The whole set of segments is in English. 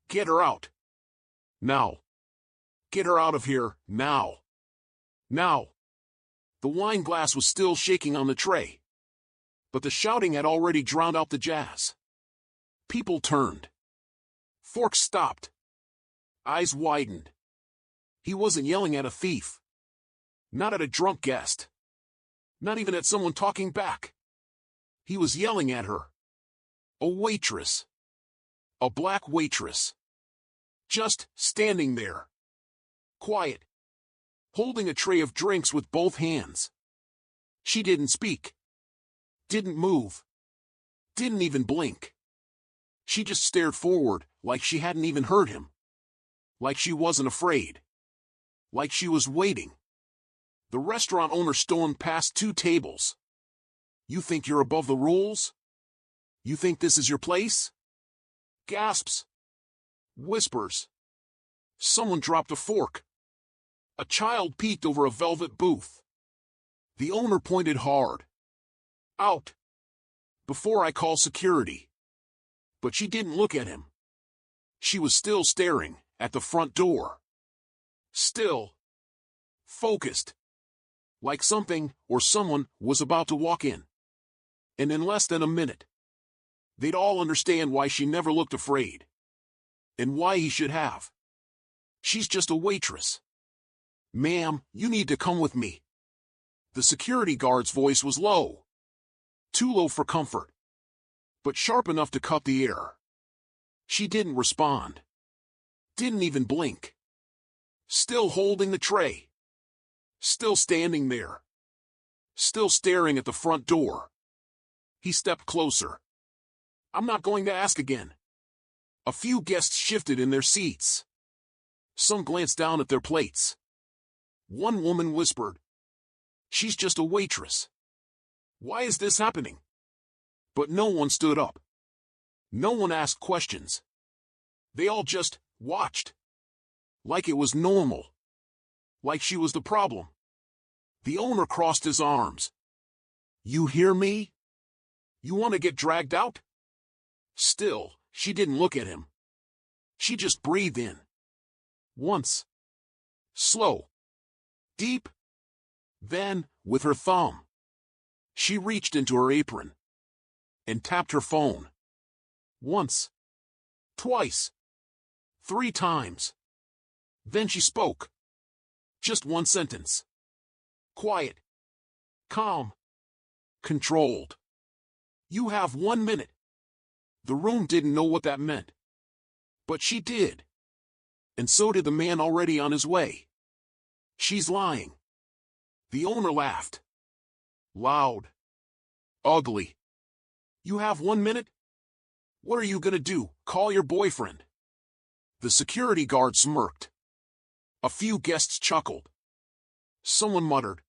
Get her out. Now. Get her out of here, now. Now. The wine glass was still shaking on the tray. But the shouting had already drowned out the jazz. People turned. Forks stopped. Eyes widened. He wasn't yelling at a thief. Not at a drunk guest. Not even at someone talking back. He was yelling at her. A waitress. A black waitress. Just standing there. Quiet. Holding a tray of drinks with both hands. She didn't speak. Didn't move. Didn't even blink. She just stared forward, like she hadn't even heard him. Like she wasn't afraid. Like she was waiting. The restaurant owner stormed past 2 tables. You think you're above the rules? You think this is your place? Gasps. Whispers. Someone dropped a fork. A child peeked over a velvet booth. The owner pointed hard. Out. Before I call security. But she didn't look at him. She was still staring at the front door. Still. Focused. Like something or someone was about to walk in. And in less than a minute, they'd all understand why she never looked afraid. And why he should have. She's just a waitress. Ma'am, you need to come with me. The security guard's voice was low. Too low for comfort. But sharp enough to cut the air. She didn't respond. Didn't even blink. Still holding the tray. Still standing there. Still staring at the front door. He stepped closer. I'm not going to ask again. A few guests shifted in their seats. Some glanced down at their plates. One woman whispered, "She's just a waitress. Why is this happening?" But no one stood up. No one asked questions. They all just watched. Like it was normal. Like she was the problem. The owner crossed his arms. You hear me? You want to get dragged out? Still, she didn't look at him. She just breathed in. Once. Slow. Deep. Then, with her thumb, she reached into her apron and tapped her phone. Once. Twice. 3 times. Then she spoke. Just one sentence. Quiet. Calm. Controlled. You have 1 minute. The room didn't know what that meant. But she did. And so did the man already on his way. She's lying. The owner laughed. Loud. Ugly. You have 1 minute? What are you gonna do, call your boyfriend? The security guard smirked. A few guests chuckled. Someone muttered,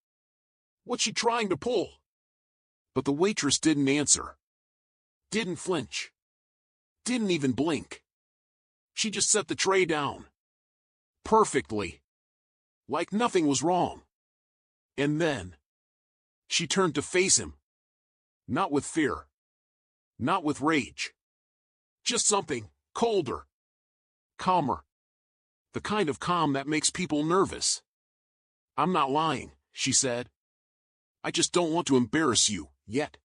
"What's she trying to pull?" But the waitress didn't answer. Didn't flinch. Didn't even blink. She just set the tray down. Perfectly. Like nothing was wrong. And then she turned to face him. Not with fear. Not with rage. Just something colder. Calmer. The kind of calm that makes people nervous. I'm not lying, she said. I just don't want to embarrass you, yet.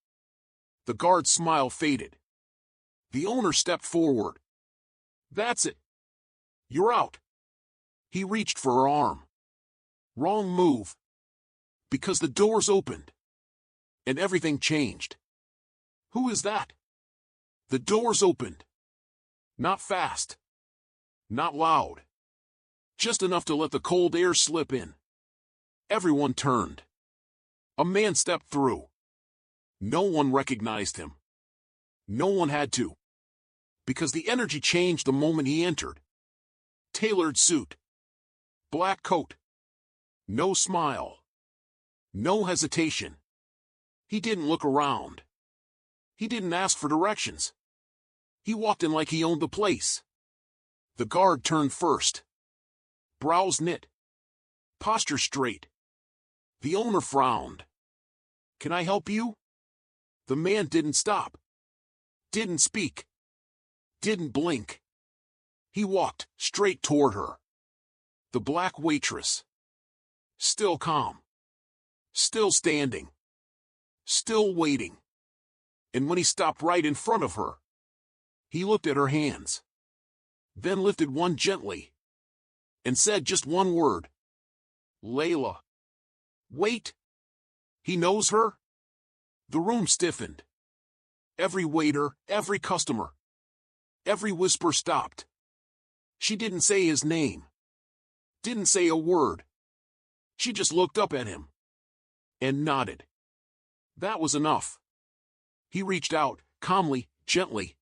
The guard's smile faded. The owner stepped forward. That's it. You're out. He reached for her arm. Wrong move. Because the doors opened. And everything changed. Who is that? The doors opened. Not fast. Not loud. Just enough to let the cold air slip in. Everyone turned. A man stepped through. No one recognized him. No one had to. Because the energy changed the moment he entered. Tailored suit. Black coat. No smile. No hesitation. He didn't look around. He didn't ask for directions. He walked in like he owned the place. The guard turned first. Brows knit. Posture straight. The owner frowned. Can I help you? The man didn't stop. Didn't speak. Didn't blink. He walked straight toward her. The black waitress. Still calm. Still standing. Still waiting. And when he stopped right in front of her, he looked at her hands. Then lifted one gently. And said just one word. Layla. Wait. He knows her? The room stiffened. Every waiter, every customer. Every whisper stopped. She didn't say his name. Didn't say a word. She just looked up at him. And nodded. That was enough. He reached out, calmly, gently.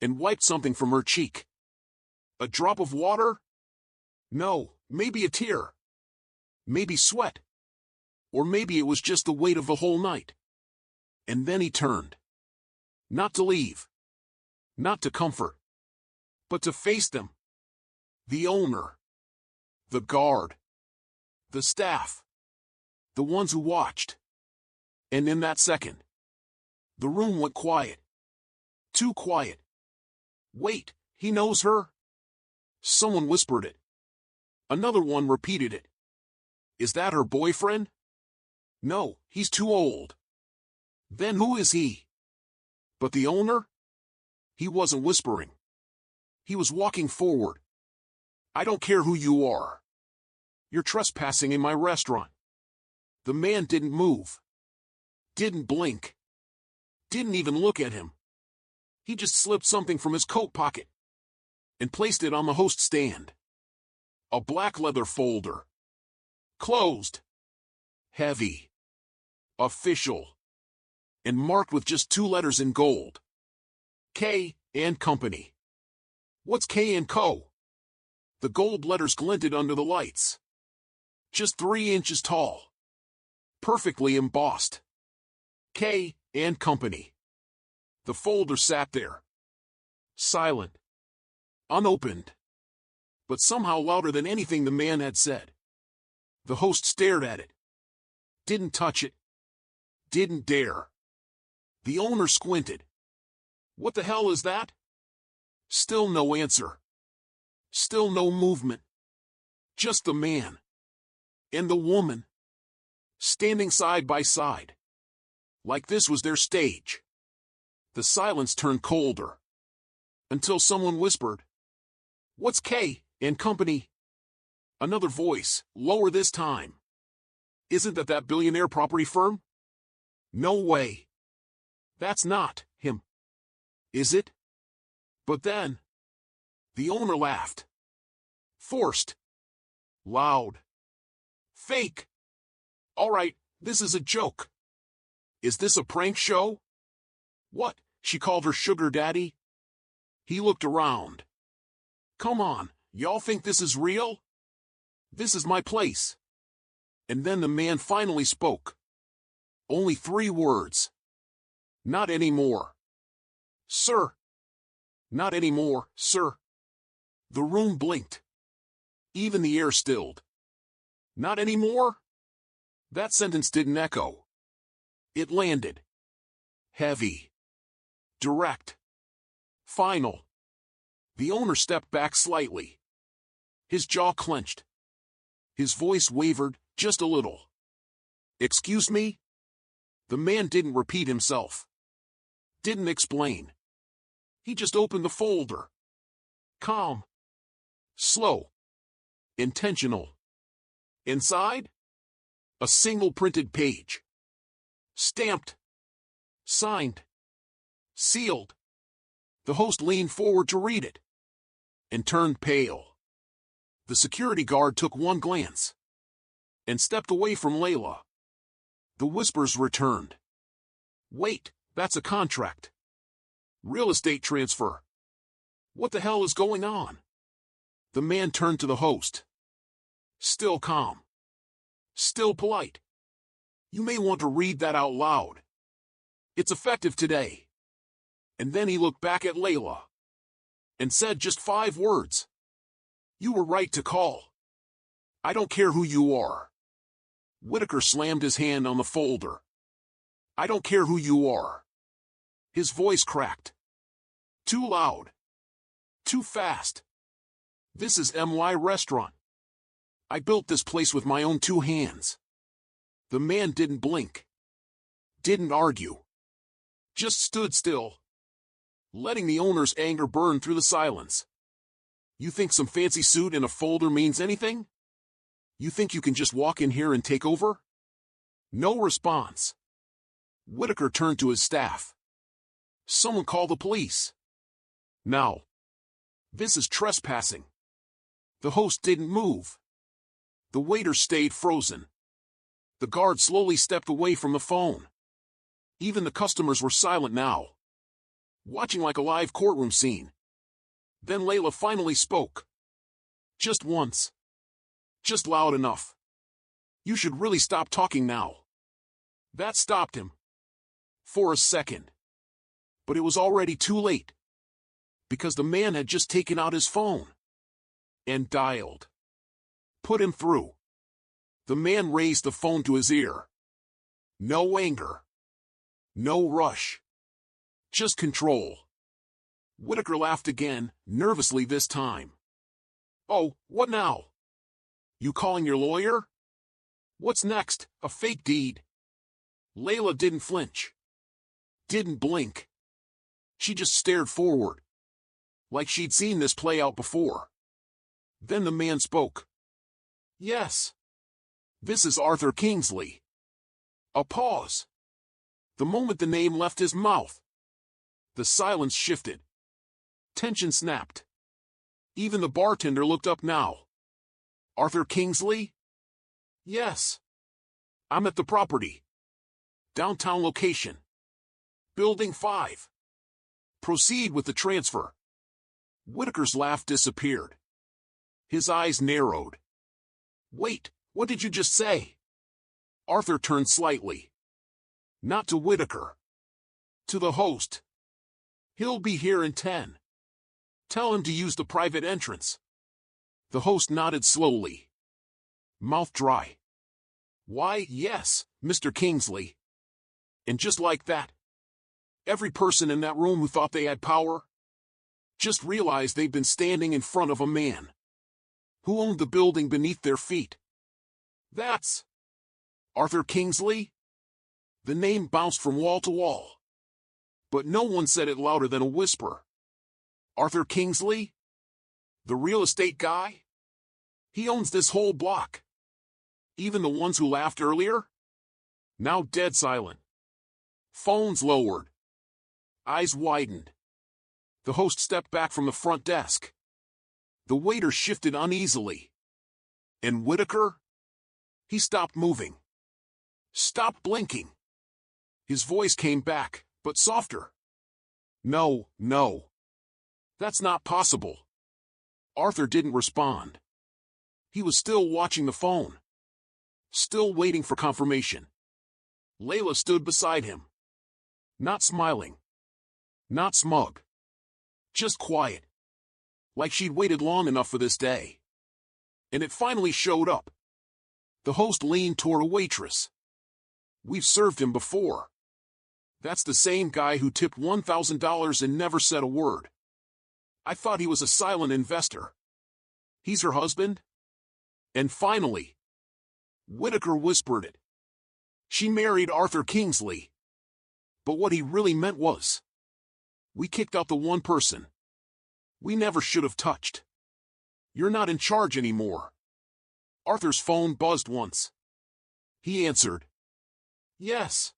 And wiped something from her cheek. A drop of water? No, maybe a tear. Maybe sweat. Or maybe it was just the weight of the whole night. And then he turned. Not to leave. Not to comfort. But to face them. The owner. The guard. The staff. The ones who watched. And in that second, the room went quiet. Too quiet. Wait, he knows her? Someone whispered it. Another one repeated it. Is that her boyfriend? No, he's too old. Then who is he? But the owner? He wasn't whispering. He was walking forward. I don't care who you are. You're trespassing in my restaurant. The man didn't move. Didn't blink. Didn't even look at him. He just slipped something from his coat pocket and placed it on the host stand. A black leather folder. Closed. Heavy. Official. And marked with just 2 letters in gold. K and Company. What's K and Co? The gold letters glinted under the lights. Just 3 inches tall. Perfectly embossed. K and Company. The folder sat there. Silent. Unopened. But somehow louder than anything the man had said. The host stared at it. Didn't touch it. Didn't dare. The owner squinted. What the hell is that? Still no answer. Still no movement. Just the man. And the woman. Standing side by side. Like this was their stage. The silence turned colder. Until someone whispered. What's K and Company? Another voice, lower this time. Isn't that billionaire property firm? No way. That's not him. Is it? But then, the owner laughed. Forced. Loud. Fake. All right, this is a joke. Is this a prank show? What, she called her sugar daddy? He looked around. Come on, y'all think this is real? This is my place. And then the man finally spoke. Only 3 words. Not anymore. Sir. Not anymore, sir. The room blinked. Even the air stilled. Not anymore? That sentence didn't echo. It landed. Heavy. Direct. Final. The owner stepped back slightly. His jaw clenched. His voice wavered, just a little. Excuse me? The man didn't repeat himself. Didn't explain. He just opened the folder. Calm. Slow. Intentional. Inside? A single printed page. Stamped. Signed. Sealed. The host leaned forward to read it. And turned pale. The security guard took one glance. And stepped away from Layla. The whispers returned. Wait, that's a contract. Real estate transfer. What the hell is going on? The man turned to the host. Still calm. Still polite. You may want to read that out loud. It's effective today. And then he looked back at Layla. And said just 5 words. You were right to call. I don't care who you are. Whitaker slammed his hand on the folder. I don't care who you are. His voice cracked. Too loud. Too fast. This is my restaurant. I built this place with my own 2 hands. The man didn't blink. Didn't argue. Just stood still, letting the owner's anger burn through the silence. You think some fancy suit and a folder means anything? You think you can just walk in here and take over? No response. Whitaker turned to his staff. Someone call the police. Now. This is trespassing. The host didn't move. The waiter stayed frozen. The guard slowly stepped away from the phone. Even the customers were silent now, watching like a live courtroom scene. Then Layla finally spoke. Just once. Just loud enough. You should really stop talking now. That stopped him. For a second. But it was already too late. Because the man had just taken out his phone. And dialed. Put him through. The man raised the phone to his ear. No anger. No rush. Just control. Whitaker laughed again, nervously this time. Oh, what now? You calling your lawyer? What's next, a fake deed? Layla didn't flinch. Didn't blink. She just stared forward. Like she'd seen this play out before. Then the man spoke. Yes. This is Arthur Kingsley. A pause. The moment the name left his mouth, the silence shifted. Tension snapped. Even the bartender looked up now. Arthur Kingsley? Yes. I'm at the property. Downtown location. Building 5. Proceed with the transfer. Whitaker's laugh disappeared. His eyes narrowed. Wait, what did you just say? Arthur turned slightly. Not to Whitaker. To the host. He'll be here in 10. Tell him to use the private entrance. The host nodded slowly. Mouth dry. Why, yes, Mr. Kingsley. And just like that, every person in that room who thought they had power just realized they'd been standing in front of a man who owned the building beneath their feet. That's Arthur Kingsley? The name bounced from wall to wall. But no one said it louder than a whisper. Arthur Kingsley? The real estate guy? He owns this whole block. Even the ones who laughed earlier? Now dead silent. Phones lowered. Eyes widened. The host stepped back from the front desk. The waiter shifted uneasily. And Whitaker? He stopped moving. Stopped blinking. His voice came back, but softer. No, no. That's not possible. Arthur didn't respond. He was still watching the phone. Still waiting for confirmation. Layla stood beside him. Not smiling. Not smug. Just quiet. Like she'd waited long enough for this day. And it finally showed up. The host leaned toward a waitress. We've served him before. That's the same guy who tipped $1,000 and never said a word. I thought he was a silent investor. He's her husband? And finally, Whitaker whispered it. She married Arthur Kingsley. But what he really meant was, we kicked out the one person we never should have touched. You're not in charge anymore. Arthur's phone buzzed once. He answered. Yes.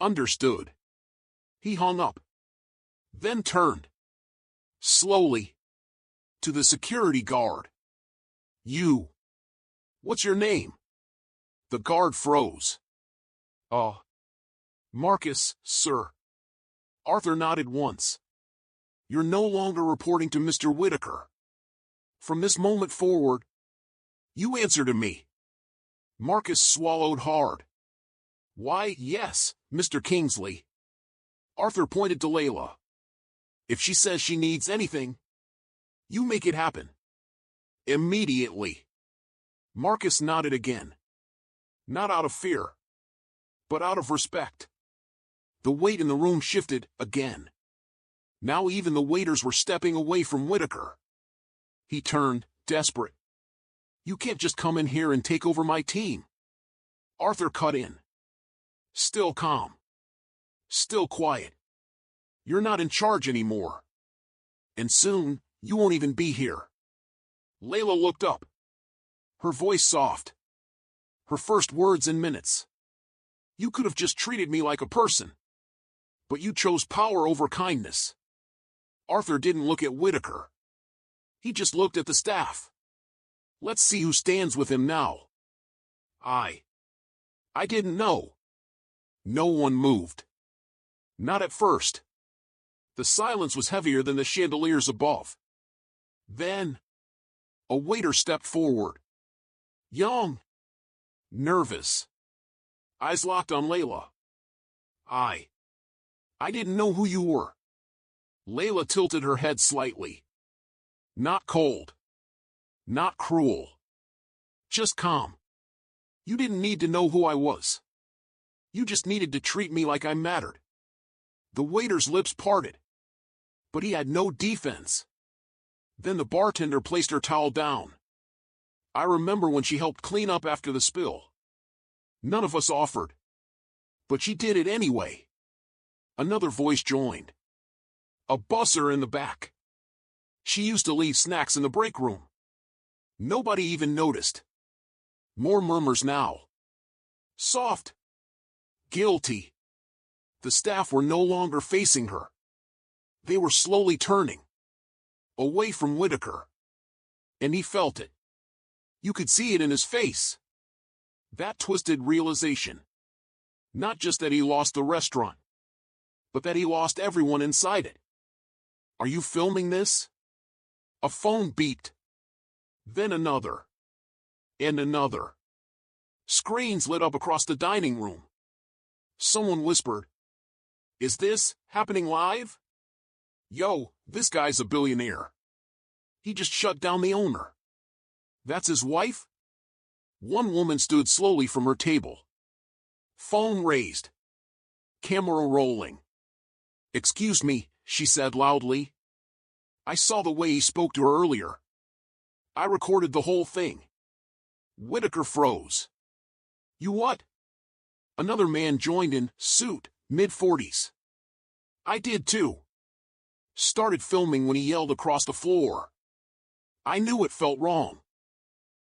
Understood. He hung up. Then turned. Slowly. To the security guard. You. What's your name? The guard froze. Marcus, sir. Arthur nodded once. You're no longer reporting to Mr. Whitaker. From this moment forward, you answer to me. Marcus swallowed hard. Why, yes, Mr. Kingsley. Arthur pointed to Layla. If she says she needs anything, you make it happen. Immediately. Marcus nodded again. Not out of fear, but out of respect. The weight in the room shifted again. Now even the waiters were stepping away from Whitaker. He turned, desperate. You can't just come in here and take over my team. Arthur cut in. Still calm. Still quiet. You're not in charge anymore. And soon, you won't even be here. Layla looked up. Her voice soft. Her first words in minutes. You could have just treated me like a person. But you chose power over kindness. Arthur didn't look at Whitaker. He just looked at the staff. Let's see who stands with him now. I didn't know. No one moved. Not at first. The silence was heavier than the chandeliers above. Then, a waiter stepped forward. Young. Nervous. Eyes locked on Layla. I didn't know who you were. Layla tilted her head slightly. Not cold. Not cruel. Just calm. You didn't need to know who I was. You just needed to treat me like I mattered. The waiter's lips parted. But he had no defense. Then the bartender placed her towel down. I remember when she helped clean up after the spill. None of us offered. But she did it anyway. Another voice joined. A busser in the back. She used to leave snacks in the break room. Nobody even noticed. More murmurs now. Soft. Guilty. The staff were no longer facing her. They were slowly turning. Away from Whitaker. And he felt it. You could see it in his face. That twisted realization. Not just that he lost the restaurant, but that he lost everyone inside it. Are you filming this? A phone beeped. Then another. And another. Screens lit up across the dining room. Someone whispered, "Is this happening live? Yo, this guy's a billionaire. He just shut down the owner. That's his wife?" One woman stood slowly from her table. Phone raised. Camera rolling. "Excuse me," she said loudly. "I saw the way he spoke to her earlier. I recorded the whole thing." Whitaker froze. "You what?" Another man joined in, suit, mid-40s. "I did too. Started filming when he yelled across the floor. I knew it felt wrong."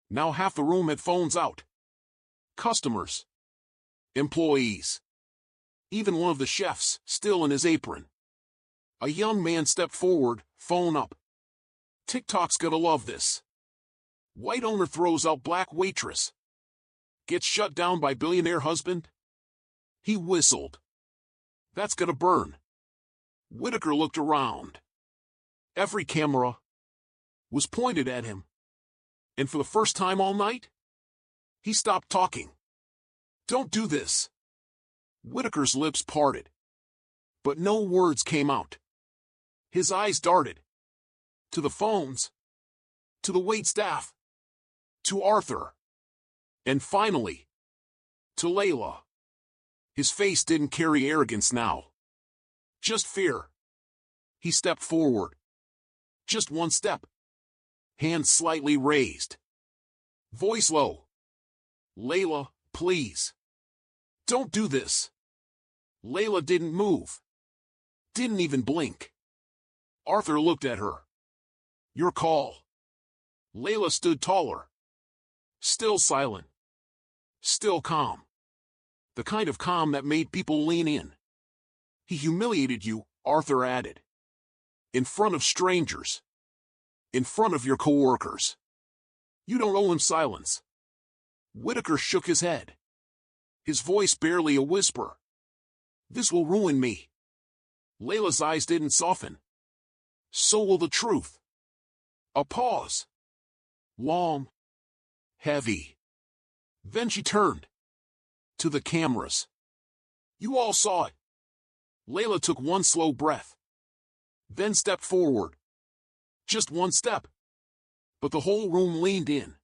Now half the room had phones out. Customers. Employees. Even one of the chefs, still in his apron. A young man stepped forward, phone up. TikTok's gonna love this. White owner throws out black waitress. Gets shut down by billionaire husband? He whistled. That's gonna burn. Whitaker looked around. Every camera was pointed at him. And for the first time all night, he stopped talking. "Don't do this." Whitaker's lips parted. But no words came out. His eyes darted. To the phones. To the waitstaff. To Arthur. And finally, to Layla. His face didn't carry arrogance now. Just fear. He stepped forward. Just one step. Hand slightly raised. Voice low. "Layla, please. Don't do this." Layla didn't move. Didn't even blink. Arthur looked at her. "Your call." Layla stood taller. Still silent. Still calm. The kind of calm that made people lean in. "He humiliated you," Arthur added. "In front of strangers. In front of your coworkers. You don't owe him silence." Whitaker shook his head. His voice barely a whisper. "This will ruin me." Layla's eyes didn't soften. "So will the truth." A pause. Long. Heavy. Then she turned. To the cameras. "You all saw it." Layla took one slow breath. Then stepped forward. Just one step. But the whole room leaned in.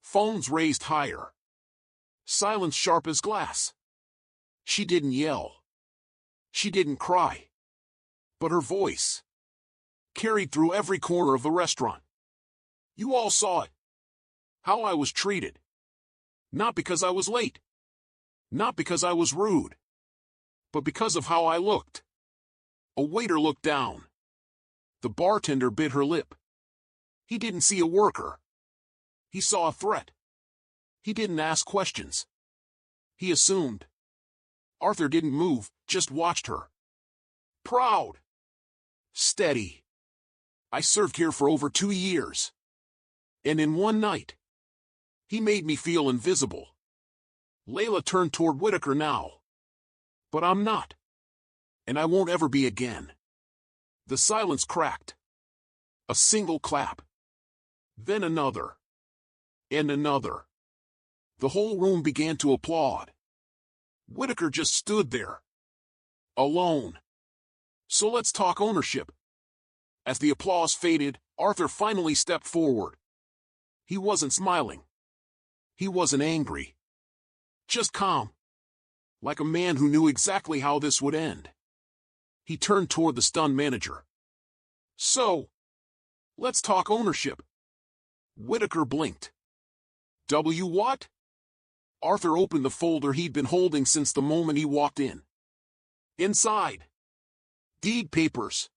Phones raised higher. Silence sharp as glass. She didn't yell. She didn't cry. But her voice carried through every corner of the restaurant. You all saw it. How I was treated. Not because I was late. Not because I was rude. But because of how I looked. A waiter looked down. The bartender bit her lip. He didn't see a worker. He saw a threat. He didn't ask questions. He assumed. Arthur didn't move, just watched her. Proud. Steady. I served here for over 2 years. And in one night, he made me feel invisible. Layla turned toward Whitaker now. But I'm not. And I won't ever be again. The silence cracked. A single clap. Then another. And another. The whole room began to applaud. Whitaker just stood there. Alone. So let's talk ownership. As the applause faded, Arthur finally stepped forward. He wasn't smiling. He wasn't angry. Just calm. Like a man who knew exactly how this would end. He turned toward the stunned manager. So, let's talk ownership. Whitaker blinked. What? Arthur opened the folder he'd been holding since the moment he walked in. Inside. Deed papers.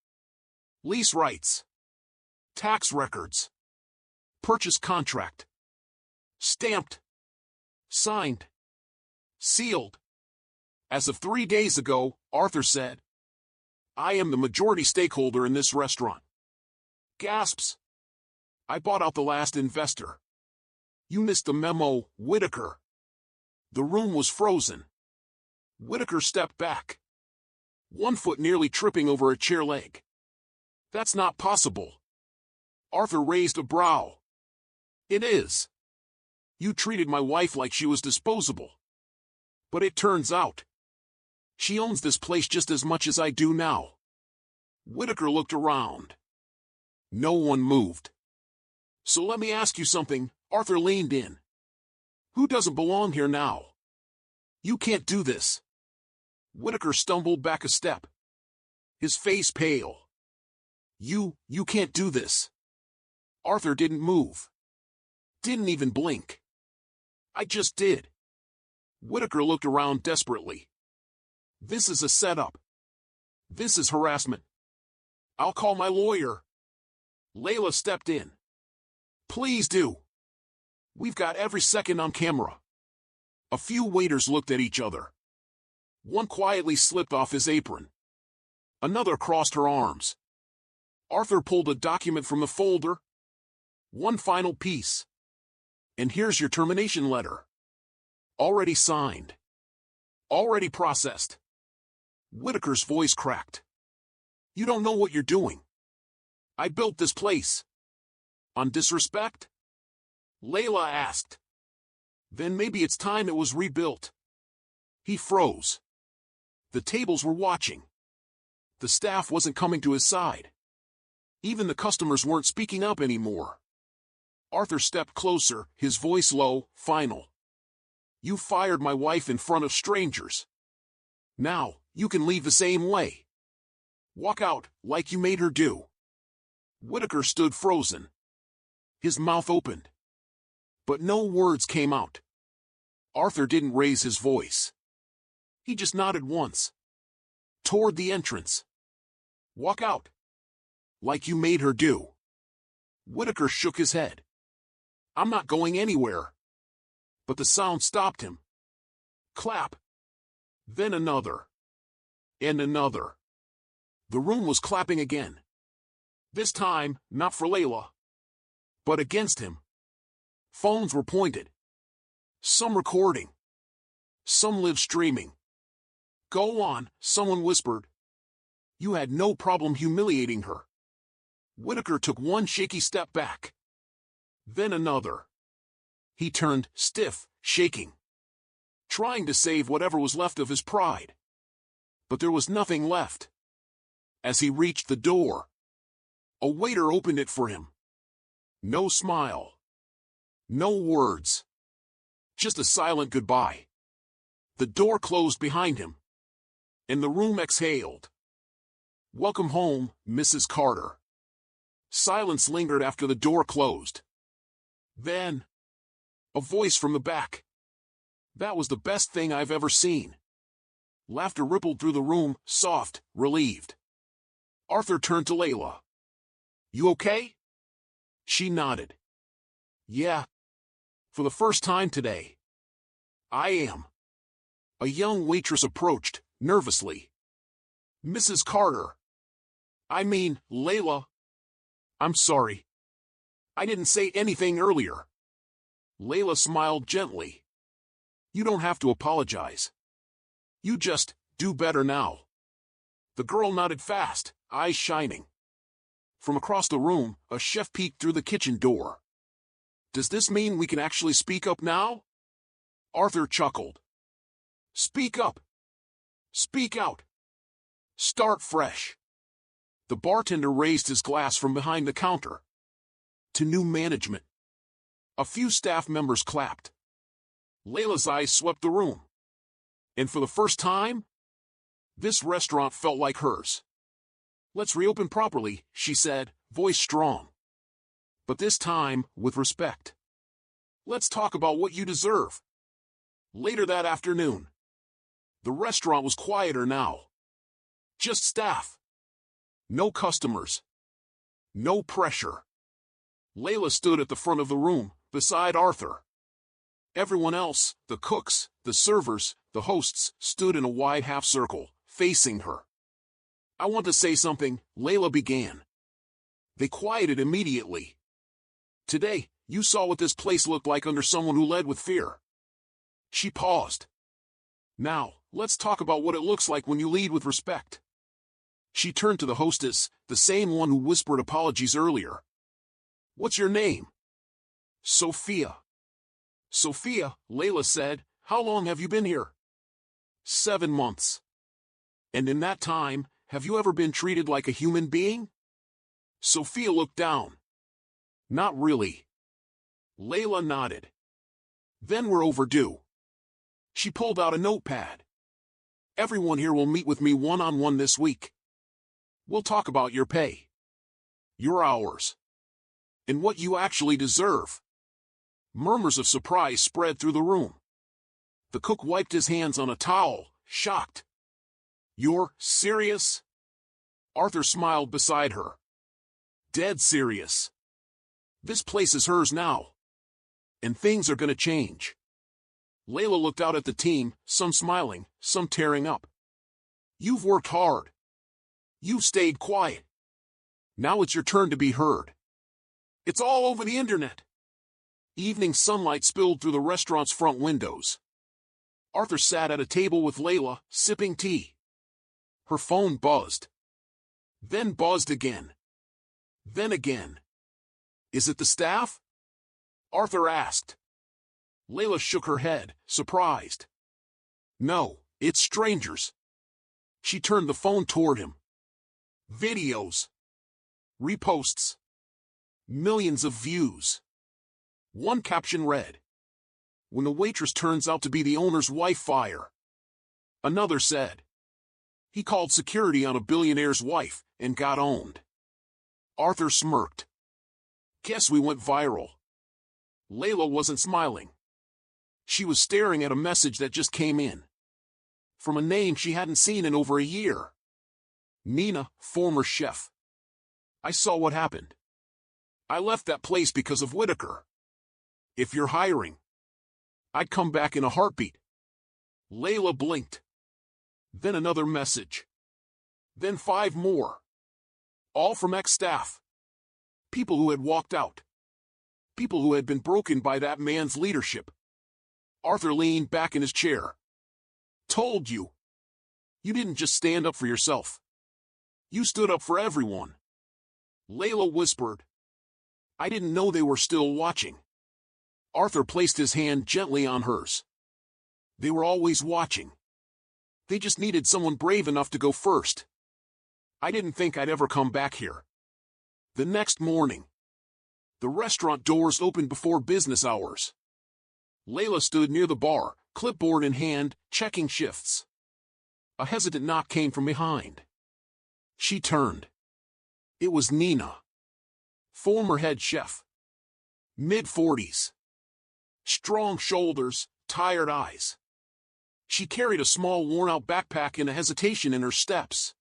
Lease rights. Tax records. Purchase contract. Stamped. Signed. Sealed. As of 3 days ago, Arthur said, I am the majority stakeholder in this restaurant. Gasps. I bought out the last investor. You missed the memo, Whitaker. The room was frozen. Whitaker stepped back. 1 foot nearly tripping over a chair leg. That's not possible. Arthur raised a brow. It is. You treated my wife like she was disposable. But it turns out, she owns this place just as much as I do now. Whitaker looked around. No one moved. So let me ask you something, Arthur leaned in. Who doesn't belong here now? You can't do this. Whitaker stumbled back a step. His face pale. You can't do this. Arthur didn't move. Didn't even blink. I just did. Whitaker looked around desperately. This is a setup. This is harassment. I'll call my lawyer. Layla stepped in. Please do. We've got every second on camera. A few waiters looked at each other. One quietly slipped off his apron. Another crossed her arms. Arthur pulled a document from the folder. One final piece. And here's your termination letter. Already signed. Already processed. Whitaker's voice cracked. You don't know what you're doing. I built this place. On disrespect? Layla asked. Then maybe it's time it was rebuilt. He froze. The tables were watching. The staff wasn't coming to his side. Even the customers weren't speaking up anymore. Arthur stepped closer, his voice low, final. You fired my wife in front of strangers. Now, you can leave the same way. Walk out, like you made her do. Whitaker stood frozen. His mouth opened. But no words came out. Arthur didn't raise his voice. He just nodded once. Toward the entrance. Walk out. Like you made her do. Whitaker shook his head. I'm not going anywhere. But the sound stopped him. Clap. Then another. And another. The room was clapping again. This time, not for Layla. But against him. Phones were pointed. Some recording. Some live streaming. Go on, someone whispered. You had no problem humiliating her. Whitaker took one shaky step back. Then another. He turned, stiff, shaking. Trying to save whatever was left of his pride. But there was nothing left. As he reached the door, a waiter opened it for him. No smile. No words. Just a silent goodbye. The door closed behind him. And the room exhaled. Welcome home, Mrs. Carter. Silence lingered after the door closed. Then, a voice from the back. That was the best thing I've ever seen. Laughter rippled through the room, soft, relieved. Arthur turned to Layla. You okay? She nodded. Yeah. For the first time today. I am. A young waitress approached, nervously. Mrs. Carter. I mean, Layla. I'm sorry. I didn't say anything earlier. Layla smiled gently. You don't have to apologize. You just do better now. The girl nodded fast, eyes shining. From across the room, a chef peeked through the kitchen door. Does this mean we can actually speak up now? Arthur chuckled. Speak up. Speak out. Start fresh. The bartender raised his glass from behind the counter. To new management. A few staff members clapped. Layla's eyes swept the room. And for the first time, this restaurant felt like hers. Let's reopen properly, she said, voice strong. But this time, with respect. Let's talk about what you deserve. Later that afternoon. The restaurant was quieter now. Just staff. No customers. No pressure. Layla stood at the front of the room, beside Arthur. Everyone else, the cooks, the servers, the hosts, stood in a wide half-circle, facing her. I want to say something, Layla began. They quieted immediately. Today, you saw what this place looked like under someone who led with fear. She paused. Now, let's talk about what it looks like when you lead with respect. She turned to the hostess, the same one who whispered apologies earlier. What's your name? Sophia. Sophia, Layla said, how long have you been here? 7 months. And in that time, have you ever been treated like a human being? Sophia looked down. Not really. Layla nodded. Then we're overdue. She pulled out a notepad. Everyone here will meet with me one-on-one this week. We'll talk about your pay. Your hours. And what you actually deserve. Murmurs of surprise spread through the room. The cook wiped his hands on a towel, shocked. You're serious? Arthur smiled beside her. Dead serious. This place is hers now. And things are gonna change. Layla looked out at the team, some smiling, some tearing up. You've worked hard. You've stayed quiet. Now it's your turn to be heard. It's all over the internet. Evening sunlight spilled through the restaurant's front windows. Arthur sat at a table with Layla, sipping tea. Her phone buzzed. Then buzzed again. Then again. Is it the staff? Arthur asked. Layla shook her head, surprised. No, it's strangers. She turned the phone toward him. Videos. Reposts. Millions of views. One caption read, when the waitress turns out to be the owner's wife, fire. Another said, he called security on a billionaire's wife and got owned. Arthur smirked. Guess we went viral. Layla wasn't smiling. She was staring at a message that just came in. From a name she hadn't seen in over a year. Nina, former chef. I saw what happened. I left that place because of Whitaker. If you're hiring, I'd come back in a heartbeat. Layla blinked. Then another message. Then 5 more. All from ex-staff. People who had walked out. People who had been broken by that man's leadership. Arthur leaned back in his chair. Told you. You didn't just stand up for yourself. You stood up for everyone. Layla whispered. I didn't know they were still watching. Arthur placed his hand gently on hers. They were always watching. They just needed someone brave enough to go first. I didn't think I'd ever come back here. The next morning, the restaurant doors opened before business hours. Layla stood near the bar, clipboard in hand, checking shifts. A hesitant knock came from behind. She turned. It was Nina, former head chef. Mid-40s. Strong shoulders, tired eyes. She carried a small worn-out backpack and a hesitation in her steps.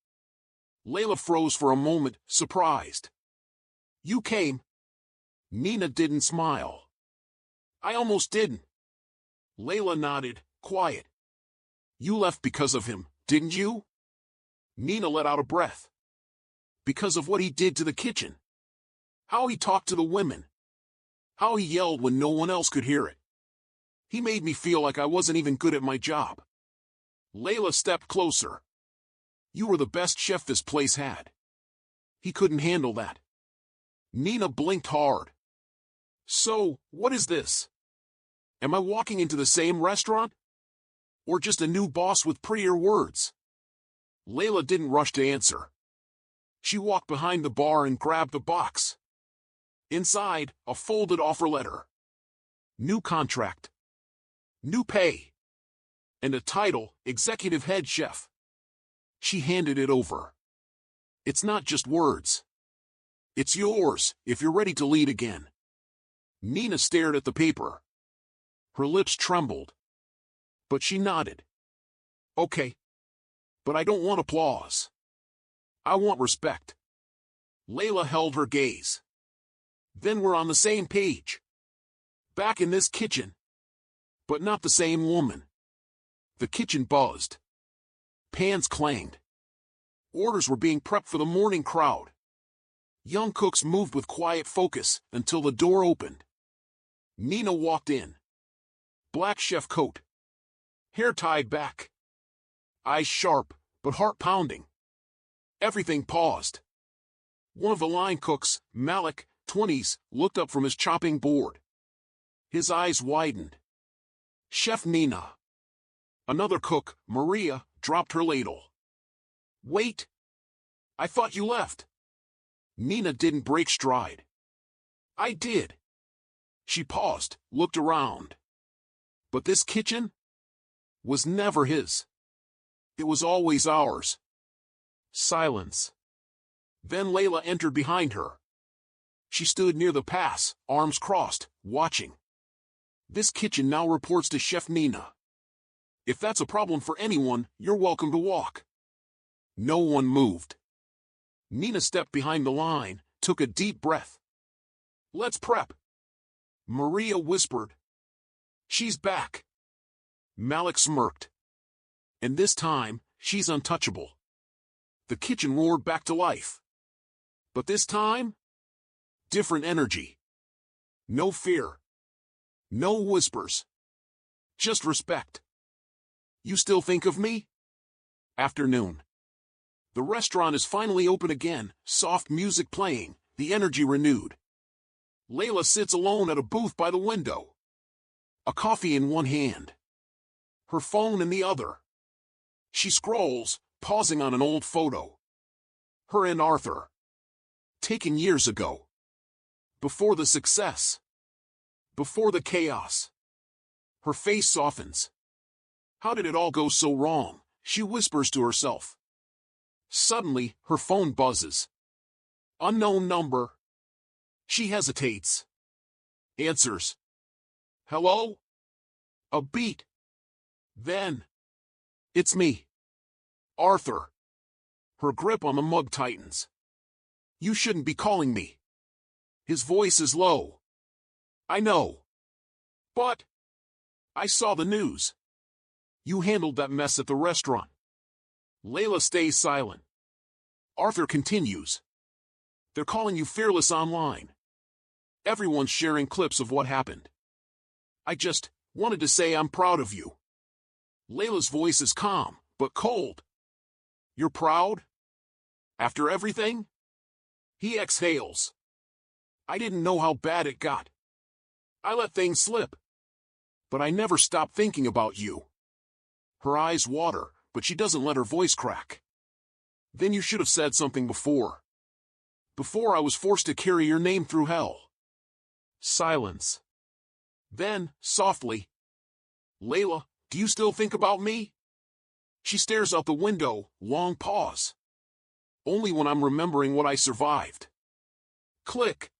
Layla froze for a moment, surprised. "You came?" Nina didn't smile. "I almost didn't." Layla nodded, quiet. "You left because of him, didn't you?" Nina let out a breath. "Because of what he did to the kitchen. How he talked to the women. How he yelled when no one else could hear it. He made me feel like I wasn't even good at my job." Layla stepped closer. "You were the best chef this place had. He couldn't handle that." Nina blinked hard. "So, what is this? Am I walking into the same restaurant? Or just a new boss with prettier words?" Layla didn't rush to answer. She walked behind the bar and grabbed a box. Inside, a folded offer letter. New contract. New pay. And a title, Executive Head Chef. She handed it over. "It's not just words. It's yours, if you're ready to lead again." Nina stared at the paper. Her lips trembled. But she nodded. "Okay. But I don't want applause. I want respect." Layla held her gaze. "Then we're on the same page. Back in this kitchen. But not the same woman." The kitchen buzzed. Pans clanged. Orders were being prepped for the morning crowd. Young cooks moved with quiet focus until the door opened. Nina walked in. Black chef coat. Hair tied back. Eyes sharp, but heart pounding. Everything paused. One of the line cooks, Malik, 20s, looked up from his chopping board. His eyes widened. "Chef Nina." Another cook, Maria, dropped her ladle. "Wait. I thought you left." Nina didn't break stride. "I did." She paused, looked around. But this kitchen was never his. It was always ours. Silence. Then Layla entered behind her. She stood near the pass, arms crossed, watching. "This kitchen now reports to Chef Nina. If that's a problem for anyone, you're welcome to walk." No one moved. Nina stepped behind the line, took a deep breath. "Let's prep." Maria whispered. "She's back." Malik smirked. "And this time, she's untouchable." The kitchen roared back to life. But this time? Different energy. No fear. No whispers. Just respect. "You still think of me?" Afternoon. The restaurant is finally open again, soft music playing, the energy renewed. Layla sits alone at a booth by the window. A coffee in one hand. Her phone in the other. She scrolls, pausing on an old photo. Her and Arthur. Taken years ago. Before the success. Before the chaos. Her face softens. How did it all go so wrong? She whispers to herself. Suddenly, her phone buzzes. Unknown number. She hesitates. Answers. "Hello?" A beat. Then. "It's me. Arthur." Her grip on the mug tightens. "You shouldn't be calling me." His voice is low. "I know. But I saw the news. You handled that mess at the restaurant." Layla stays silent. Arthur continues. "They're calling you fearless online. Everyone's sharing clips of what happened. I just wanted to say I'm proud of you." Layla's voice is calm, but cold. "You're proud? After everything?" He exhales. "I didn't know how bad it got. I let things slip. But I never stopped thinking about you." Her eyes water, but she doesn't let her voice crack. "Then you should have said something before. Before I was forced to carry your name through hell." Silence. Then, softly, "Layla, do you still think about me?" She stares out the window, long pause. "Only when I'm remembering what I survived." Click.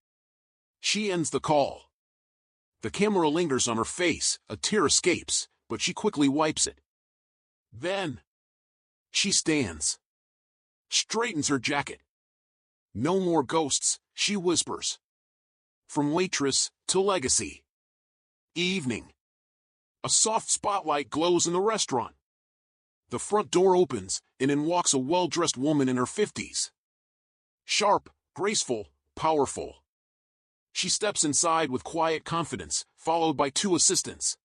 She ends the call. The camera lingers on her face, a tear escapes, but she quickly wipes it. Then, she stands. Straightens her jacket. No more ghosts, she whispers. From waitress to legacy. Evening. A soft spotlight glows in the restaurant. The front door opens, and in walks a well-dressed woman in her 50s. Sharp, graceful, powerful. She steps inside with quiet confidence, followed by two assistants.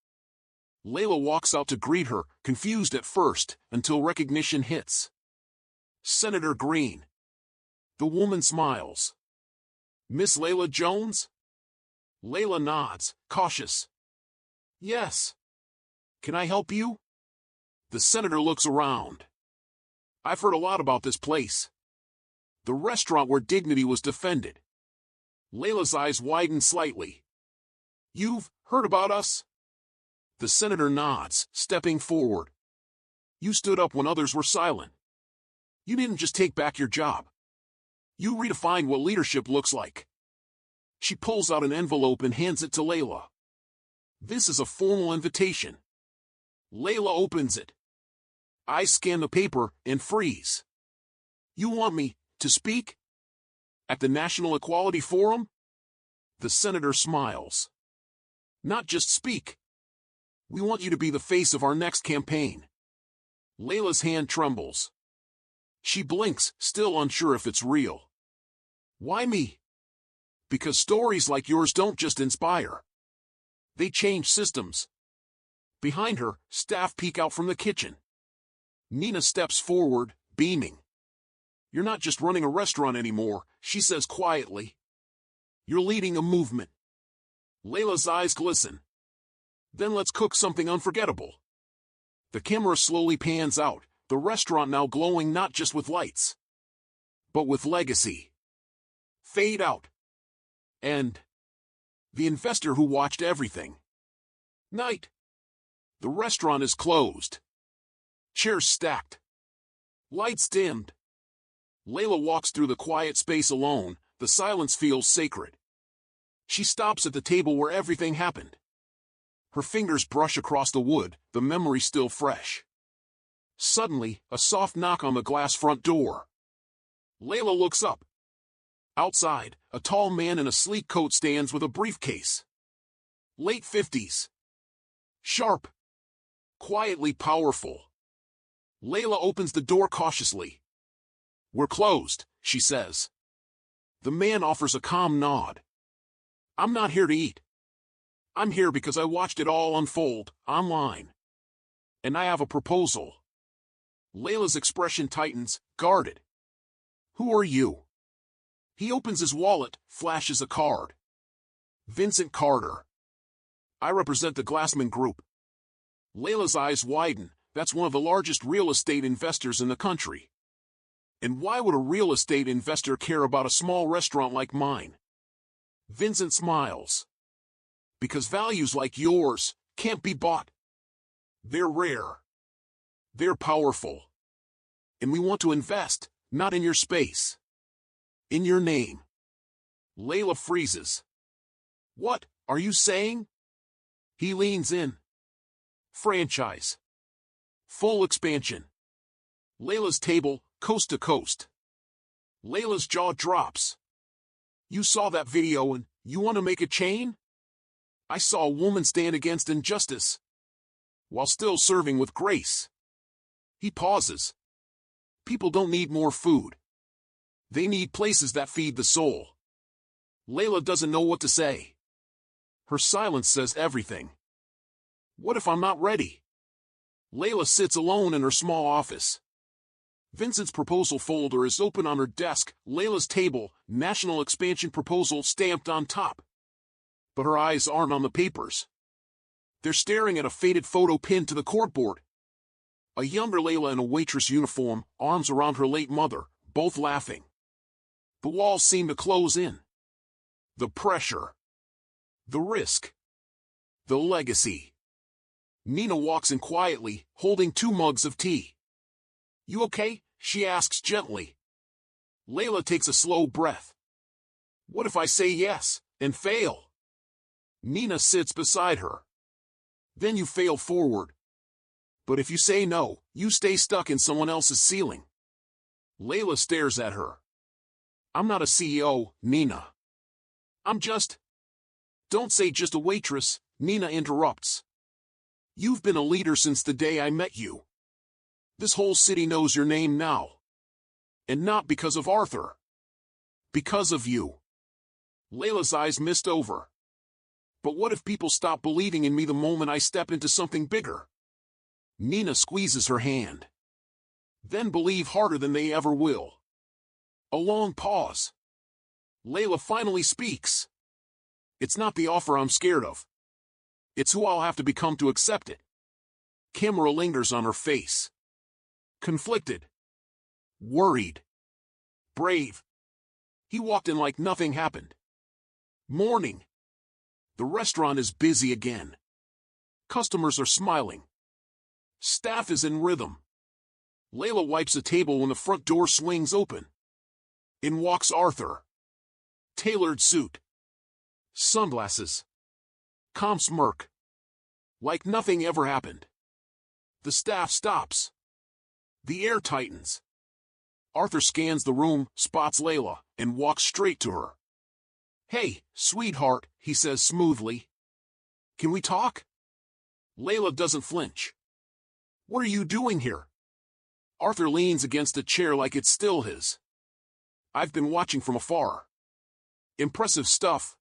Layla walks out to greet her, confused at first, until recognition hits. Senator Green. The woman smiles. Miss Layla Jones? Layla nods, cautious. Yes. Can I help you? The senator looks around. I've heard a lot about this place. The restaurant where dignity was defended. Layla's eyes widen slightly. You've heard about us? The senator nods, stepping forward. You stood up when others were silent. You didn't just take back your job. You redefined what leadership looks like. She pulls out an envelope and hands it to Layla. This is a formal invitation. Layla opens it. I scan the paper and freeze. You want me to speak? At the National Equality Forum? The senator smiles. Not just speak. We want you to be the face of our next campaign. Layla's hand trembles. She blinks, still unsure if it's real. Why me? Because stories like yours don't just inspire. They change systems. Behind her, staff peek out from the kitchen. Nina steps forward, beaming. You're not just running a restaurant anymore, she says quietly. You're leading a movement. Layla's eyes glisten. Then let's cook something unforgettable. The camera slowly pans out, the restaurant now glowing not just with lights, but with legacy. Fade out. And the investor who watched everything. Night. The restaurant is closed. Chairs stacked. Lights dimmed. Layla walks through the quiet space alone, the silence feels sacred. She stops at the table where everything happened. Her fingers brush across the wood, the memory still fresh. Suddenly, a soft knock on the glass front door. Layla looks up. Outside, a tall man in a sleek coat stands with a briefcase. Late 50s. Sharp. Quietly powerful. Layla opens the door cautiously. We're closed, she says. The man offers a calm nod. I'm not here to eat. I'm here because I watched it all unfold, online. And I have a proposal. Layla's expression tightens, guarded. Who are you? He opens his wallet, flashes a card. Vincent Carter. I represent the Glassman Group. Layla's eyes widen. That's one of the largest real estate investors in the country. And why would a real estate investor care about a small restaurant like mine? Vincent smiles. Because values like yours can't be bought. They're rare. They're powerful. And we want to invest, not in your space. In your name. Layla freezes. What are you saying? He leans in. Franchise. Full expansion. Layla's table, coast to coast. Layla's jaw drops. You saw that video and you want to make a chain? I saw a woman stand against injustice, while still serving with grace. He pauses. People don't need more food. They need places that feed the soul. Layla doesn't know what to say. Her silence says everything. What if I'm not ready? Layla sits alone in her small office. Vincent's proposal folder is open on her desk, Layla's table, national expansion proposal stamped on top. But her eyes aren't on the papers. They're staring at a faded photo pinned to the corkboard. A younger Layla in a waitress uniform, arms around her late mother, both laughing. The walls seem to close in. The pressure. The risk. The legacy. Nina walks in quietly, holding 2 mugs of tea. You okay? She asks gently. Layla takes a slow breath. What if I say yes, and fail? Nina sits beside her. Then you fail forward. But if you say no, you stay stuck in someone else's ceiling. Layla stares at her. I'm not a CEO, Nina. I'm just... Don't say just a waitress, Nina interrupts. You've been a leader since the day I met you. This whole city knows your name now. And not because of Arthur. Because of you. Layla's eyes mist over. But what if people stop believing in me the moment I step into something bigger? Nina squeezes her hand. Then believe harder than they ever will. A long pause. Layla finally speaks. It's not the offer I'm scared of. It's who I'll have to become to accept it. Camera lingers on her face. Conflicted. Worried. Brave. He walked in like nothing happened. Morning. The restaurant is busy again. Customers are smiling. Staff is in rhythm. Layla wipes a table when the front door swings open. In walks Arthur. Tailored suit. Sunglasses. Calm smirk. Like nothing ever happened. The staff stops. The air tightens. Arthur scans the room, spots Layla, and walks straight to her. Hey, sweetheart, he says smoothly. Can we talk? Layla doesn't flinch. What are you doing here? Arthur leans against a chair like it's still his. I've been watching from afar. Impressive stuff.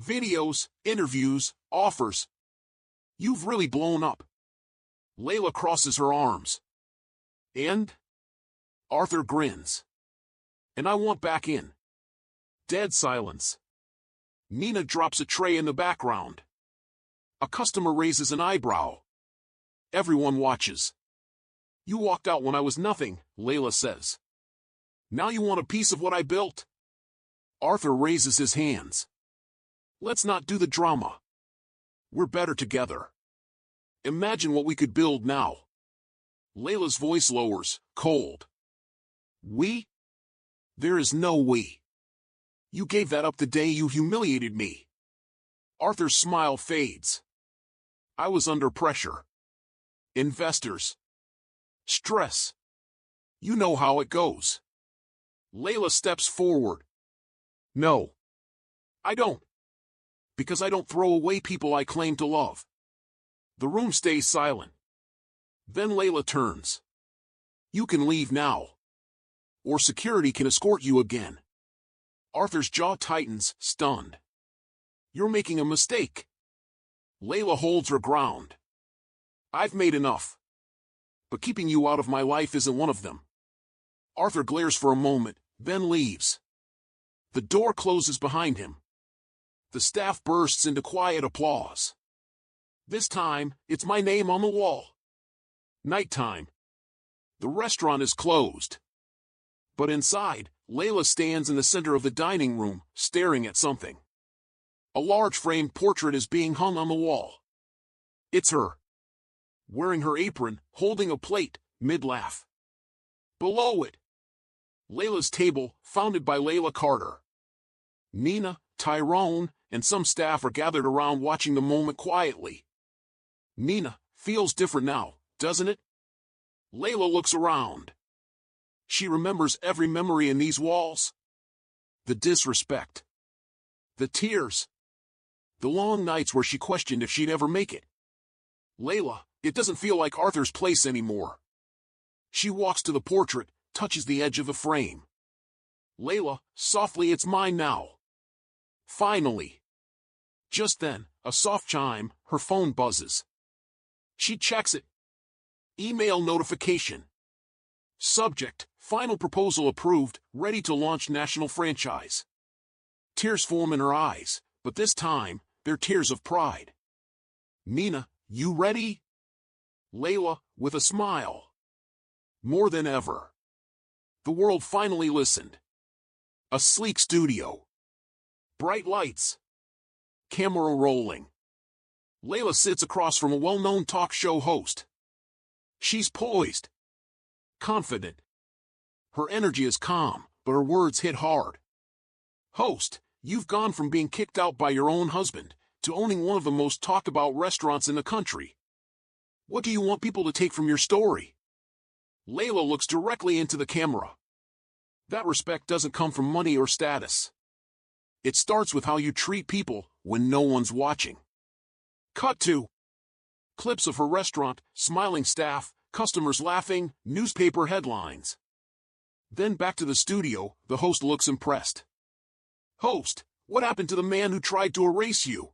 Videos, interviews, offers. You've really blown up. Layla crosses her arms. And? Arthur grins. And I want back in. Dead silence. Nina drops a tray in the background. A customer raises an eyebrow. Everyone watches. You walked out when I was nothing, Layla says. Now you want a piece of what I built? Arthur raises his hands. Let's not do the drama. We're better together. Imagine what we could build now. Layla's voice lowers, cold. We? There is no we. You gave that up the day you humiliated me. Arthur's smile fades. I was under pressure. Investors. Stress. You know how it goes. Layla steps forward. No. I don't. Because I don't throw away people I claim to love. The room stays silent. Then Layla turns. You can leave now. Or security can escort you again. Arthur's jaw tightens, stunned. You're making a mistake. Layla holds her ground. I've made enough. But keeping you out of my life isn't one of them. Arthur glares for a moment, then leaves. The door closes behind him. The staff bursts into quiet applause. This time, it's my name on the wall. Nighttime. The restaurant is closed. But inside, Layla stands in the center of the dining room, staring at something. A large framed portrait is being hung on the wall. It's her. Wearing her apron, holding a plate, mid-laugh. Below it, Layla's table, founded by Layla Carter. Nina, Tyrone, and some staff are gathered around watching the moment quietly. Nina, feels different now, doesn't it? Layla looks around. She remembers every memory in these walls. The disrespect. The tears. The long nights where she questioned if she'd ever make it. Layla, it doesn't feel like Arthur's place anymore. She walks to the portrait, touches the edge of the frame. Layla, softly, it's mine now. Finally. Just then, a soft chime, her phone buzzes. She checks it. Email notification. Subject, final proposal approved, ready to launch national franchise. Tears form in her eyes, but this time, they're tears of pride. Nina, you ready? Layla, with a smile. More than ever. The world finally listened. A sleek studio. Bright lights. Camera rolling. Layla sits across from a well-known talk show host. She's poised. Confident. Her energy is calm, but her words hit hard. Host, you've gone from being kicked out by your own husband to owning one of the most talked about restaurants in the country. What do you want people to take from your story? Layla looks directly into the camera. That respect doesn't come from money or status. It starts with how you treat people when no one's watching. Cut to clips of her restaurant, smiling staff, customers laughing, newspaper headlines. Then back to the studio, the host looks impressed. Host, what happened to the man who tried to erase you?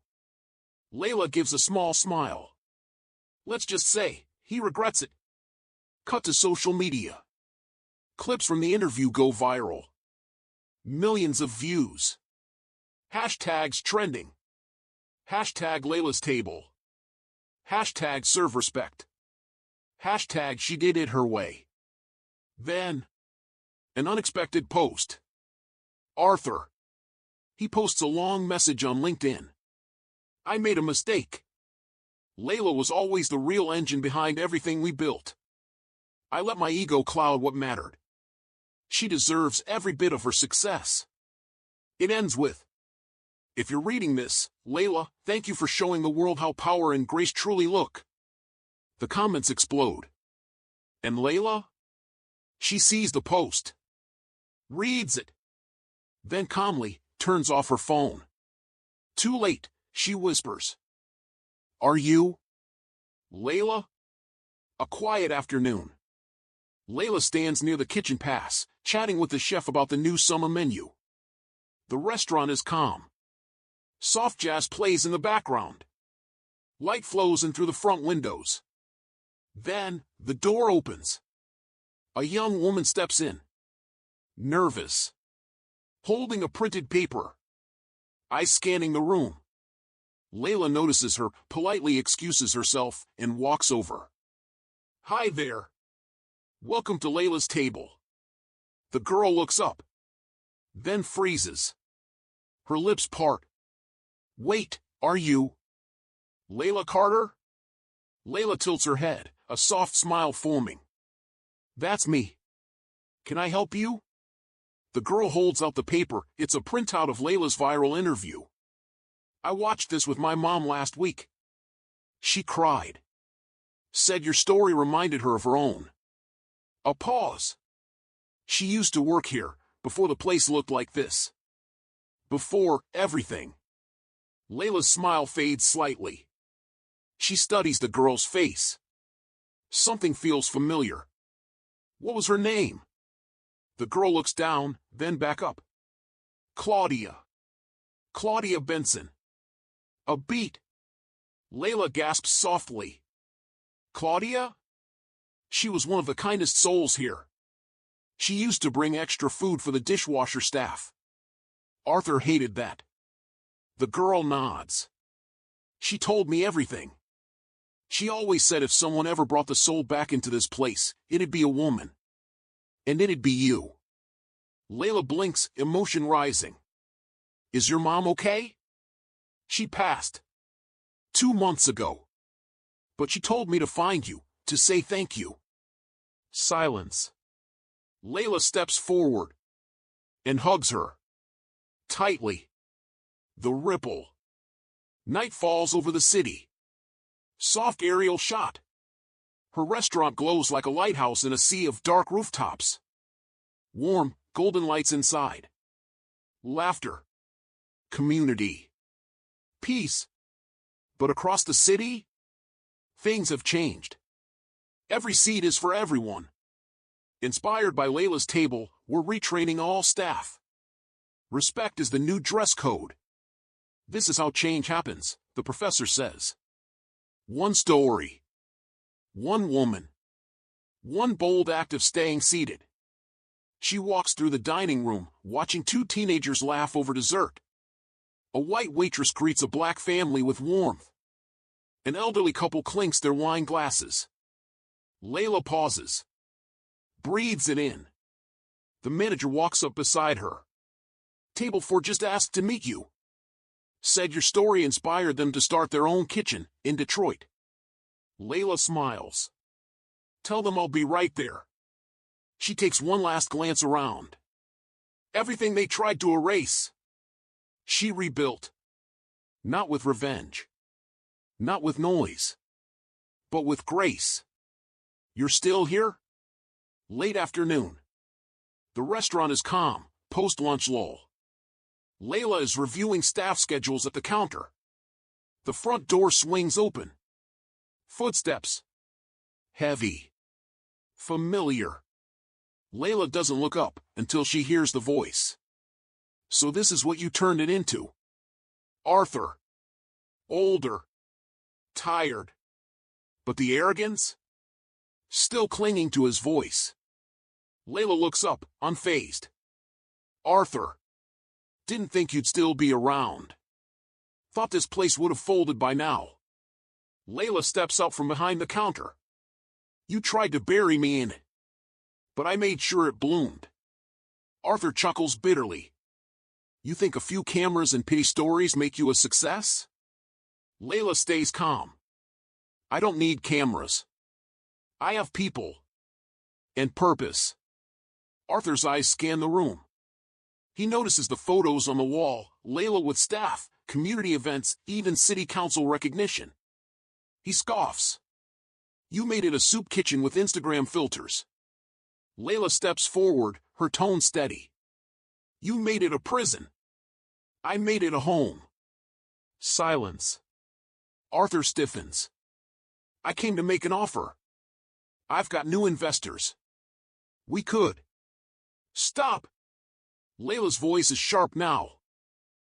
Layla gives a small smile. Let's just say, he regrets it. Cut to social media. Clips from the interview go viral. Millions of views. Hashtags trending. Hashtag Layla's table. Hashtag serve respect. Hashtag she did it her way. Then, an unexpected post. Arthur. He posts a long message on LinkedIn. I made a mistake. Layla was always the real engine behind everything we built. I let my ego cloud what mattered. She deserves every bit of her success. It ends with, if you're reading this, Layla, thank you for showing the world how power and grace truly look. The comments explode. And Layla? She sees the post. Reads it. Then calmly turns off her phone. Too late, she whispers. Are you? Layla? A quiet afternoon. Layla stands near the kitchen pass, chatting with the chef about the new summer menu. The restaurant is calm. Soft jazz plays in the background. Light flows in through the front windows. Then, the door opens. A young woman steps in. Nervous. Holding a printed paper. Eyes scanning the room. Layla notices her, politely excuses herself, and walks over. Hi there. Welcome to Layla's table. The girl looks up. Then freezes. Her lips part. Wait, are you? Layla Carter? Layla tilts her head, a soft smile forming. That's me. Can I help you? The girl holds out the paper. It's a printout of Layla's viral interview. I watched this with my mom last week. She cried. Said your story reminded her of her own. A pause. She used to work here, before the place looked like this. Before everything. Layla's smile fades slightly. She studies the girl's face. Something feels familiar. What was her name? The girl looks down, then back up. Claudia. Claudia Benson. A beat. Layla gasps softly. Claudia? She was one of the kindest souls here. She used to bring extra food for the dishwasher staff. Arthur hated that. The girl nods. She told me everything. She always said if someone ever brought the soul back into this place, it'd be a woman. And it'd be you. Layla blinks, emotion rising. Is your mom okay? She passed 2 months ago. But she told me to find you, to say thank you. Silence. Layla steps forward and hugs her. Tightly. The ripple. Night falls over the city. Soft aerial shot. Her restaurant glows like a lighthouse in a sea of dark rooftops. Warm, golden lights inside. Laughter. Community. Peace. But across the city, things have changed. Every seat is for everyone. Inspired by Layla's table, we're retraining all staff. Respect is the new dress code. This is how change happens, the professor says. One story. One woman. One bold act of staying seated. She walks through the dining room, watching 2 teenagers laugh over dessert. A white waitress greets a black family with warmth. An elderly couple clinks their wine glasses. Layla pauses. Breathes it in. The manager walks up beside her. Table 4 just asked to meet you. Said your story inspired them to start their own kitchen in Detroit. Layla smiles. Tell them I'll be right there. She takes one last glance around. Everything they tried to erase, she rebuilt. Not with revenge. Not with noise. But with grace. You're still here? Late afternoon. The restaurant is calm, post-lunch lull. Layla is reviewing staff schedules at the counter. The front door swings open. Footsteps. Heavy. Familiar. Layla doesn't look up until she hears the voice. So this is what you turned it into. Arthur. Older. Tired. But the arrogance? Still clinging to his voice. Layla looks up, unfazed. Arthur. Didn't think you'd still be around. Thought this place would have folded by now. Layla steps up from behind the counter. You tried to bury me in it. But I made sure it bloomed. Arthur chuckles bitterly. You think a few cameras and pity stories make you a success? Layla stays calm. I don't need cameras. I have people. And purpose. Arthur's eyes scan the room. He notices the photos on the wall, Layla with staff, community events, even city council recognition. He scoffs. You made it a soup kitchen with Instagram filters. Layla steps forward, her tone steady. You made it a prison. I made it a home. Silence. Arthur stiffens. I came to make an offer. I've got new investors. We could. Stop. Layla's voice is sharp now.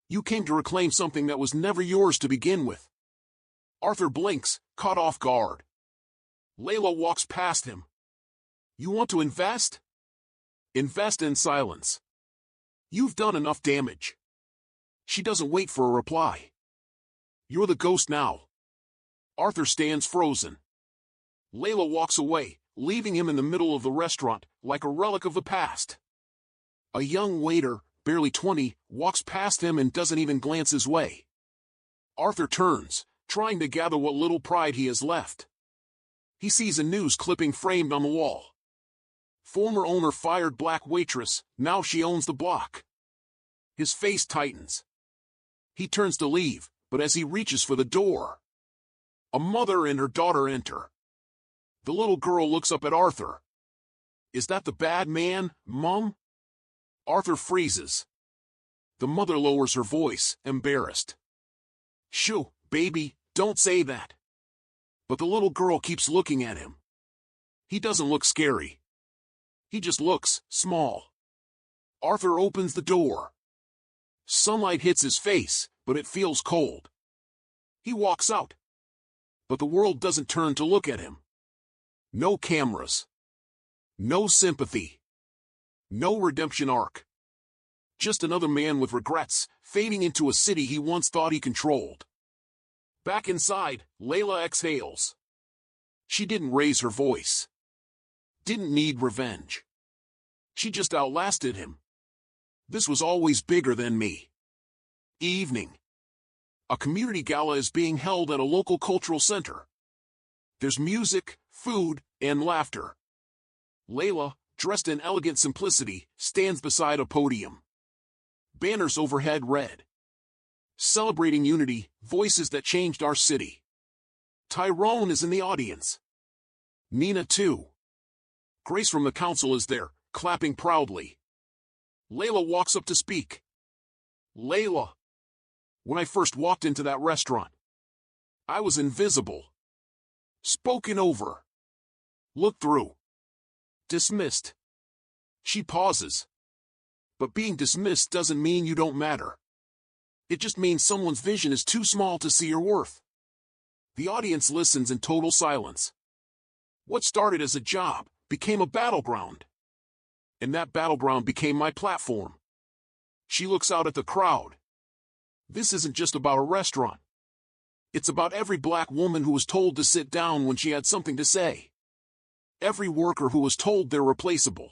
You came to reclaim something that was never yours to begin with. Arthur blinks, caught off guard. Layla walks past him. You want to invest? Invest in silence. You've done enough damage. She doesn't wait for a reply. You're the ghost now. Arthur stands frozen. Layla walks away, leaving him in the middle of the restaurant, like a relic of the past. A young waiter, barely 20, walks past him and doesn't even glance his way. Arthur turns, trying to gather what little pride he has left. He sees a news clipping framed on the wall. Former owner fired black waitress, now she owns the block. His face tightens. He turns to leave, but as he reaches for the door, a mother and her daughter enter. The little girl looks up at Arthur. Is that the bad man, Mom? Arthur freezes. The mother lowers her voice, embarrassed. Shoo, baby, don't say that. But the little girl keeps looking at him. He doesn't look scary. He just looks small. Arthur opens the door. Sunlight hits his face, but it feels cold. He walks out. But the world doesn't turn to look at him. No cameras. No sympathy. No redemption arc. Just another man with regrets, fading into a city he once thought he controlled. Back inside, Layla exhales. She didn't raise her voice. Didn't need revenge. She just outlasted him. This was always bigger than me. Evening. A community gala is being held at a local cultural center. There's music, food, and laughter. Layla, dressed in elegant simplicity, stands beside a podium. Banners overhead read. Celebrating unity, voices that changed our city. Tyrone is in the audience. Nina too. Grace from the council is there, clapping proudly. Layla walks up to speak. Layla. When I first walked into that restaurant, I was invisible. Spoken over. Looked through. Dismissed. She pauses. But being dismissed doesn't mean you don't matter. It just means someone's vision is too small to see your worth. The audience listens in total silence. What started as a job became a battleground. And that battleground became my platform. She looks out at the crowd. This isn't just about a restaurant. It's about every black woman who was told to sit down when she had something to say. Every worker who was told they're replaceable.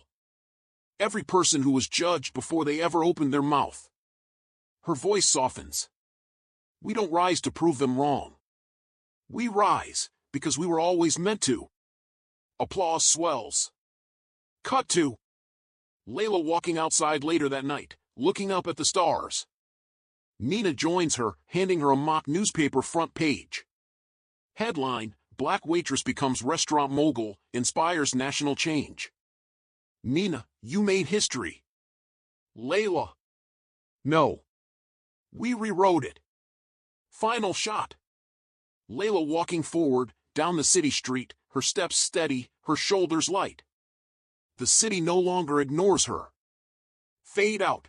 Every person who was judged before they ever opened their mouth. Her voice softens. We don't rise to prove them wrong. We rise because we were always meant to. Applause swells. Cut to Layla walking outside later that night, looking up at the stars. Nina joins her, handing her a mock newspaper front page. Headline: Black waitress becomes restaurant mogul, inspires national change. Nina, you made history. Layla: no. We rewrote it. Final shot. Layla walking forward, down the city street, her steps steady, her shoulders light. The city no longer ignores her. Fade out.